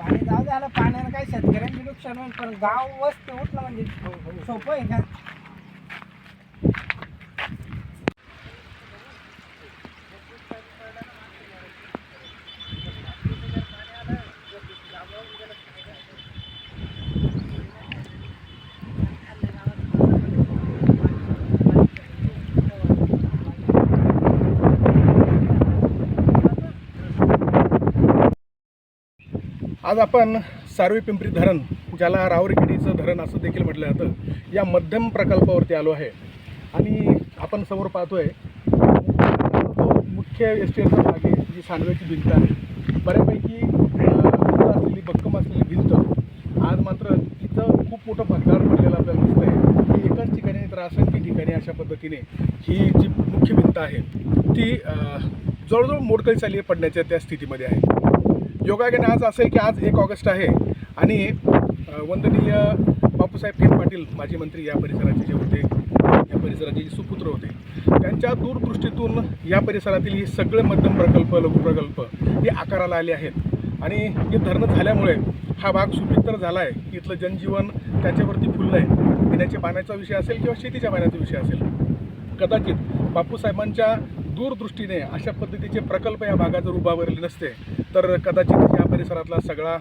आणि जाऊ झालं पाण्यानं काय शेतकऱ्यांचे नुकसान होईल, पण गाव वस्ती उठलं म्हणजे सोपं आहे का? आज आपण सारवी पिंपरी धरण, ज्याला रावरखेडीचं धरण असं देखील म्हटलं जातं, या मध्यम प्रकल्पावरती आलो आहे. आणि आपण समोर पाहतोय मुख्य एस्टेटचा भाग आहे, जी सांडव्याची भिंत आहे. बऱ्यापैकी असलेली भक्कम असलेली भिंत आज मात्र तिचं खूप मोठं भंगार पडलेलं आपल्याला दिसतंय. की एकाच ठिकाणी तर असंख्य ठिकाणी अशा पद्धतीने ही जी मुख्य भिंत आहे ती जवळजवळ मोडकळीस आली पडण्याच्या त्या स्थितीमध्ये आहे. योगायोगाने आज असं आहे की आज 1 ऑगस्ट आहे आणि वंदनीय बापूसाहेब खेम पाटील माजी मंत्री या परिसराचे जे होते, या परिसराचे जे सुपुत्र होते, त्यांच्या दूरदृष्टीतून या परिसरातील हे सगळे मध्यम प्रकल्प, लघु प्रकल्प हे आकाराला आले आहेत. आणि हे धरणं झाल्यामुळे हा भाग सुपीक तर झाला आहे. इथलं जनजीवन त्याच्यावरती फुललं आहे. पिण्याच्या पाण्याचा विषय असेल किंवा शेतीच्या पाण्याचा विषय असेल. कदाचित बापूसाहेबांच्या दूरदृष्टीने अशा पद्धतीचे प्रकल्प या भागात जर उभारले नसते तर कदाचित या परिसरातला सगळा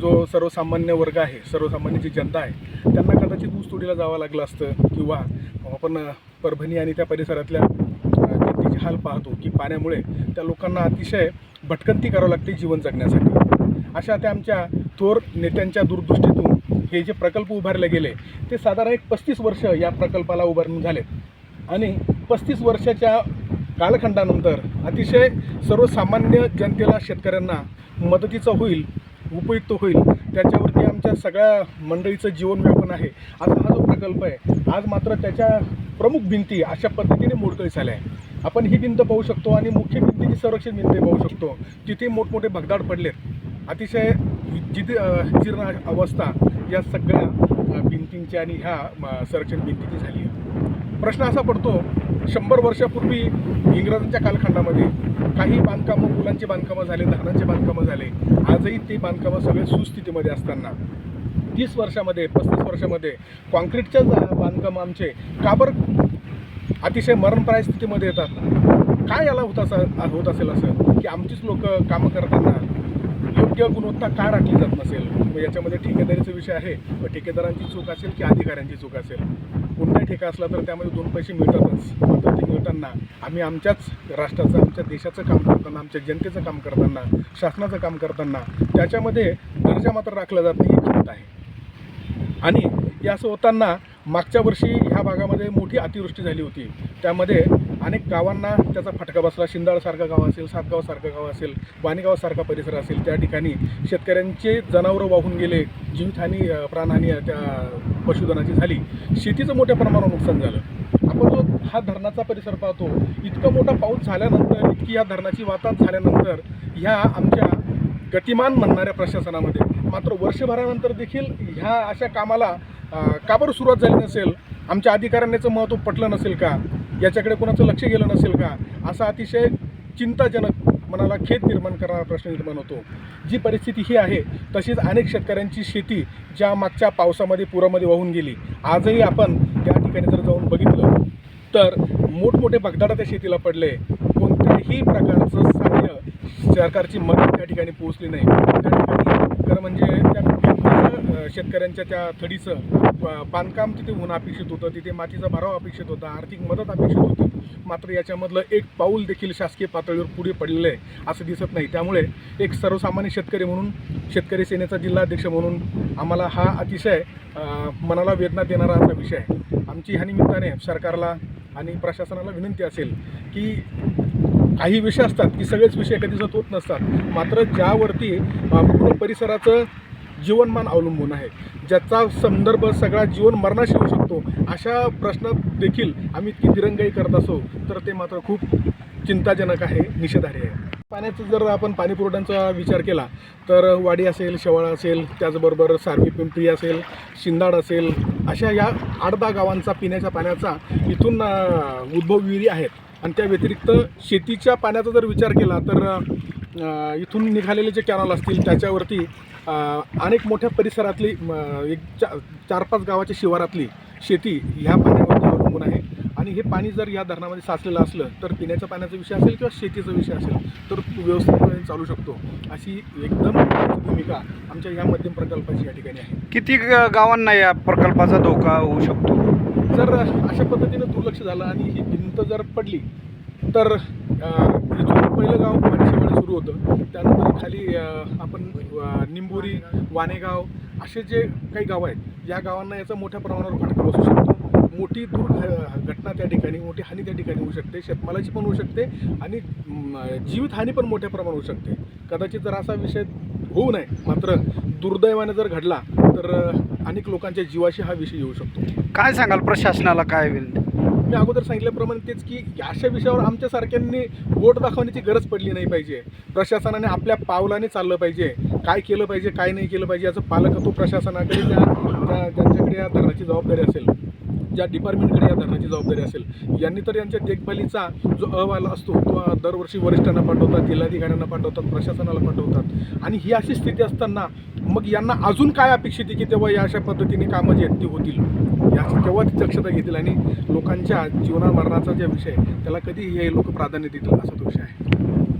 जो सर्वसामान्य वर्ग आहे, सर्वसामान्य जी जनता आहे, त्यांना कदाचित ऊसतोडीला जावं लागलं असतं. किंवा आपण परभणी आणि त्या परिसरातल्या जनतेचे हाल पाहतो की पाण्यामुळे त्या लोकांना अतिशय भटकंती करावं लागते जीवन जगण्यासाठी. अशा त्या आमच्या थोर नेत्यांच्या दूरदृष्टीतून हे जे प्रकल्प उभारले गेले ते साधारण एक 35 वर्ष या प्रकल्पाला उभारून झालेत. आणि 35 वर्षाच्या कालखंडानंतर अतिशय सर्वसामान्य जनतेला, शेतकऱ्यांना मदतीचं होईल, उपयुक्त होईल, त्याच्यावरती आमच्या सगळ्या मंडळीचं जीवन व्यापन आहे. असा हा जो प्रकल्प आहे, आज मात्र त्याच्या प्रमुख भिंती अशा पद्धतीने मोडकळीस आल्या आहे. आपण ही भिंत पाहू शकतो आणि मुख्य भिंतीची संरक्षण भिंत पाहू शकतो. तिथे मोठमोठे भगदाड पडलेत. अतिशय जीर्ण अवस्था या सगळ्या भिंतींची आणि ह्या संरक्षण भिंतीची झाली आहे. प्रश्न असा पडतो, 100 वर्षापूर्वी इंग्रजांच्या कालखंडामध्ये काही बांधकामं, पुलांची बांधकामं झाले, धरणांचे बांधकामं झाले. आजही ते बांधकामं सगळे सुस्थितीमध्ये असताना 30 वर्षामध्ये, 35 वर्षामध्ये कॉन्क्रीटच्या बांधकामं आमचे का बरं अतिशय मरणप्राय स्थितीमध्ये येतात? काय याला होत असेल असं की आमचीच लोक कामं करताना योग्य गुणवत्ता का राखली जात नसेल? मग याच्यामध्ये ठेकेदारीचा विषय आहे. व ठेकेदारांची चूक असेल की अधिकाऱ्यांची चूक असेल? कोणताही ठेका असला तर त्यामध्ये 2 पैसे मिळतातच. मात्र ते मिळताना आम्ही आमच्याच राष्ट्राचं, आमच्या देशाचं काम करताना, आमच्या जनतेचं काम करताना, शासनाचं काम करताना त्याच्यामध्ये दर्जा मात्र राखला जात नाही, ही खंत आहे. आणि हे असं होताना मागच्या वर्षी ह्या भागामध्ये मोठी अतिवृष्टी झाली होती. त्यामध्ये अनेक गावांना त्याचा फटका बसला. शिंदाळसारखं गाव असेल, सातगावसारखं गाव असेल, वाणीगावसारखा परिसर असेल, त्या ठिकाणी शेतकऱ्यांचे जनावरं वाहून गेले, जीवितहानी, प्राणहानी त्या पशुधनाची झाली. शेतीचं मोठ्या प्रमाणावर नुकसान झालं. आपण जो हा धरणाचा परिसर पाहतो, इतका मोठा पाऊस झाल्यानंतर, इतकी या धरणाची वाताहत झाल्यानंतर ह्या आमच्या गतिमान म्हणणाऱ्या प्रशासनामध्ये मात्र वर्षभरानंतर देखील ह्या अशा कामाला का बरं सुरुवात झाली नसेल? आमच्या अधिकाऱ्यांचं महत्त्व पटलं नसेल का? याच्याकडे कोणाचं लक्ष गेलं नसेल का? असा अतिशय चिंताजनक, मनाला खेद निर्माण करणारा प्रश्न निर्माण होतो. जी परिस्थिती ही आहे तशीच अनेक शेतकऱ्यांची शेती ज्या मागच्या पावसामध्ये, पुरामध्ये वाहून गेली, आजही आपण त्या ठिकाणी जर जाऊन बघितलं तर मोठमोठे भगदाड त्या शेतीला पडले. कोणत्याही प्रकारचं सहाय्य, सरकारची मदत त्या ठिकाणी पोहोचली नाही. त्या ठिकाणी खरं म्हणजे त्या शेतकऱ्यांच्या त्या थडीचं बांधकाम तिथे होणं अपेक्षित होतं, तिथे मातीचा भराव अपेक्षित होता, आर्थिक मदत अपेक्षित होती. मात्र याच्यामधलं एक पाऊल देखील शासकीय पातळीवर पुढे पडलेलं आहे असं दिसत नाही. त्यामुळे एक सर्वसामान्य शेतकरी म्हणून, शेतकरी सेनेचा जिल्हाध्यक्ष म्हणून आम्हाला हा अतिशय मनाला वेदना देणारा असा विषय आहे. आमची ह्या निमित्ताने सरकारला आणि प्रशासनाला विनंती असेल की काही विषय असतात की सगळेच विषय कधी होत नसतात. मात्र ज्यावरती पूर्ण परिसराचं जीवनमान अवलंबून आहे, ज्याचा संदर्भ सगळा जीवन मरणाशी होऊ शकतो, अशा प्रश्नात देखील आम्ही इतकी दिरंगाई करत असो तर ते मात्र खूप चिंताजनक आहे, निषेधार्ह आहे. पाण्याचं जर आपण पाणी पुरवठ्यांचा विचार केला तर वाडी असेल, शेवाळा असेल, त्याचबरोबर सारवी पिंपरी असेल, शिंदाड असेल, अशा या 8-10 गावांचा पिण्याच्या पाण्याचा इथून उद्भव विहिरी आहेत. आणि त्या व्यतिरिक्त शेतीच्या पाण्याचा जर विचार केला तर इथून निघालेले जे कॅनॉल असतील त्याच्यावरती अनेक मोठ्या परिसरातली एक 4-5 गावाच्या शिवारातली शेती ह्या पाण्यावरती अवलंबून आहे. आणि हे पाणी जर या धरणामध्ये साचलेलं असलं तर पिण्याच्या पाण्याचा विषय असेल किंवा शेतीचा विषय असेल तर व्यवस्थितपणे चालू शकतो, अशी एकदम भूमिका आमच्या या मध्यम प्रकल्पाची या ठिकाणी आहे. किती गावांना या प्रकल्पाचा धोका होऊ शकतो? जर अशा पद्धतीनं दुर्लक्ष झालं आणि ही भिंत जर पडली तर इथून पहिलं गाव पाणीशेवाडी सुरू होतं, त्यानंतर खाली आपण निंबोरी, वानेगाव असे जे काही गावं आहेत या गावांना याचा मोठ्या प्रमाणावर फटका बसू शकतो. मोठी घटना त्या ठिकाणी, मोठी हानी त्या ठिकाणी होऊ शकते, शेतमालाची पण होऊ शकते आणि जीवितहानी पण मोठ्या प्रमाणात होऊ शकते. कदाचित जर असा विषय होऊ नये, मात्र दुर्दैवाने जर घडला तर अनेक लोकांच्या जीवाशी हा विषय येऊ शकतो. काय सांगाल प्रशासनाला, काय विनंती? मी अगोदर सांगितल्याप्रमाणे तेच की अशा विषयावर आमच्यासारख्यांनी बोट दाखवण्याची गरज पडली नाही पाहिजे. प्रशासनाने आपल्या पावलाने चाललं पाहिजे, काय केलं पाहिजे काय नाही केलं पाहिजे याचं पालकत्व प्रशासनाकडे ज्यांच्याकडे या धरणाची जबाबदारी असेल, ज्या डिपार्टमेंटकडे या धरणाची जबाबदारी असेल, यांनी तर यांच्या देखभालीचा जो अहवाल असतो तो दरवर्षी वरिष्ठांना पाठवतात, जिल्हाधिकाऱ्यांना पाठवतात, प्रशासनाला पाठवतात. आणि ही अशी स्थिती असताना मग यांना अजून काय अपेक्षित आहे की तेव्हा या अशा पद्धतीने कामं जी आहेत ती होतील, याची तेव्हा ती दक्षता घेतील आणि लोकांच्या जीवना मरणाचा जे विषय त्याला कधी हे लोक प्राधान्य देतील असा तो विषय आहे.